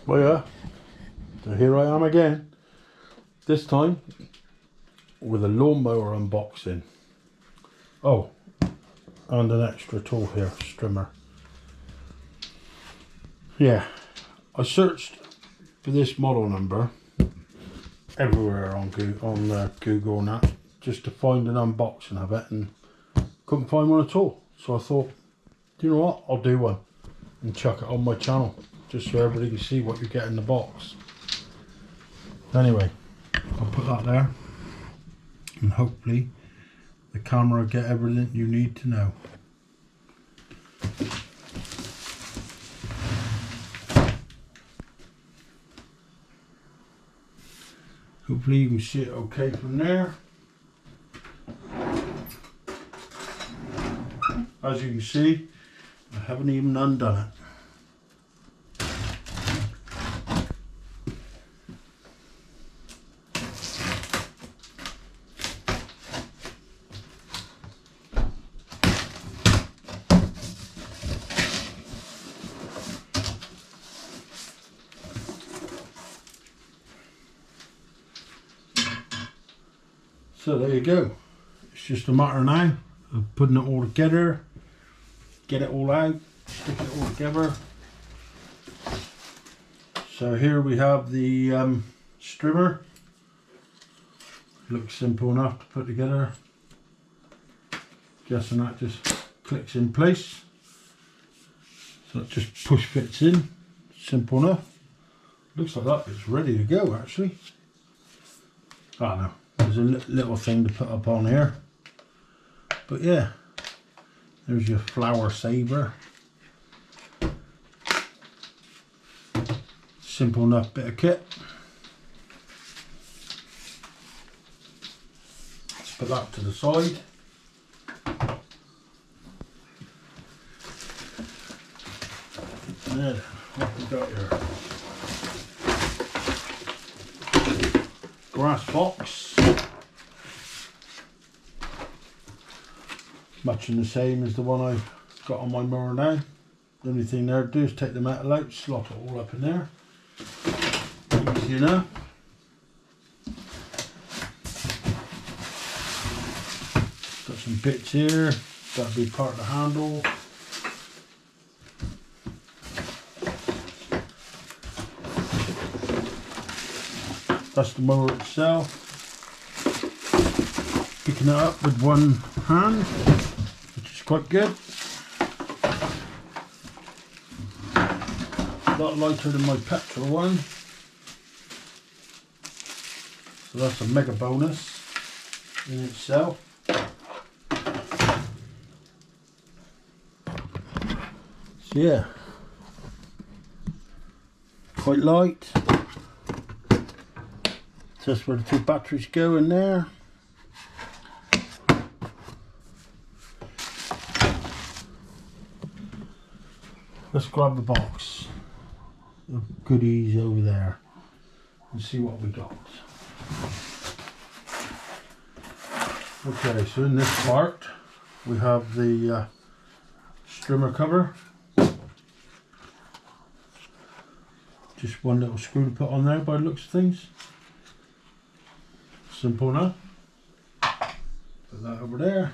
Well, yeah, so here I am again, this time with a lawnmower unboxing. Oh, and an extra tool here, strimmer. Yeah, I searched for this model number everywhere on Google and that, just to find an unboxing of it, and couldn't find one at all. So I thought, you know what, I'll do one and chuck it on my channel, just so everybody can see what you get in the box. Anyway, I'll put that there, and hopefully the camera will get everything you need to know. Hopefully you can see it okay from there. As you can see, I haven't even undone it. So there you go. It's just a matter now of putting it all together, get it all out, stick it all together. So here we have the strimmer. Looks simple enough to put together. Guessing that just clicks in place. So it just push fits in. Simple enough. Looks like that it's ready to go actually. I don't know. There's a little thing to put up on here, but yeah, there's your flower saver. Simple enough bit of kit. Let's put that to the side. Then what we got here? Grass box. Much in the same as the one I've got on my mower now. The only thing there to do is take the metal out, slot it all up in there. Easy enough. Got some bits here, that'll be part of the handle. That's the mower itself. Picking it up with one hand, which is quite good. A lot lighter than my petrol one, so that's a mega bonus in itself. So yeah, quite light. So that's where the two batteries go in there. Let's grab the box of goodies over there and see what we got. Okay, so in this part we have the strimmer cover. Just one little screw to put on there by the looks of things. Simple enough. Put that over there.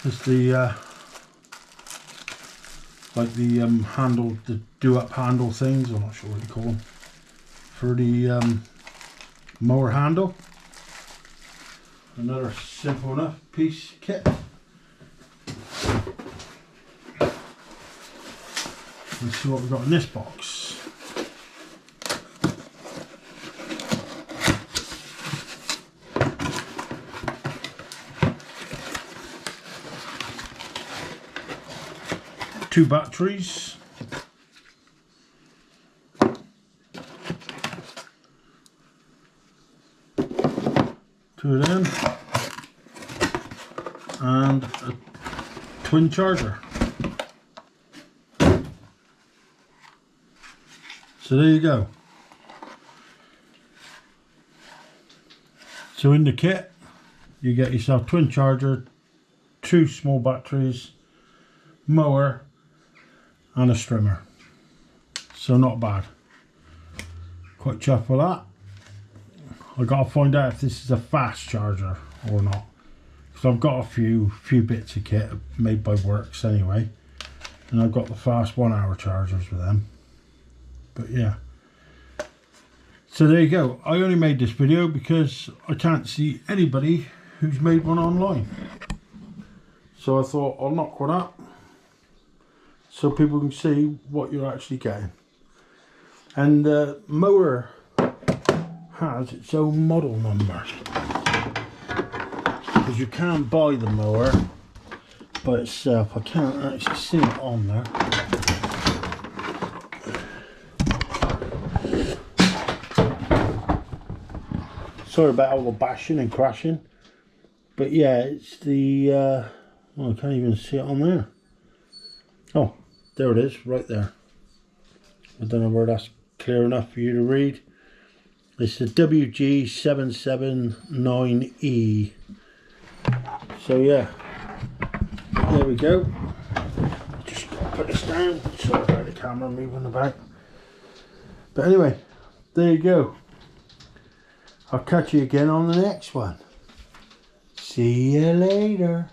It's the like the handle, the do-up handle things, I'm not sure what you call them, for the mower handle. Another simple enough piece of kit. Let's see what we've got in this box. Two batteries, two of them, and a twin charger. So there you go. So in the kit you get yourself twin charger, two small batteries, mower, and a strimmer. So not bad. Quite chuffed with that. I gotta find out if this is a fast charger or not. So I've got a few bits of kit made by WORX anyway. And I've got the fast 1 hour chargers with them. But yeah. So there you go. I only made this video because I can't see anybody who's made one online. So I thought I'll knock one up so people can see what you're actually getting. And Mower has its own model number, because you can't buy the mower by itself. I can't actually see it on there. Sorry about all the bashing and crashing, but yeah, it's the well, I can't even see it on there. Oh, there it is, right there. I don't know where that's clear enough for you to read. It's the WG927E. So yeah, there we go. Just put this down. Sorry about the camera moving about. But anyway, there you go. I'll catch you again on the next one. See you later.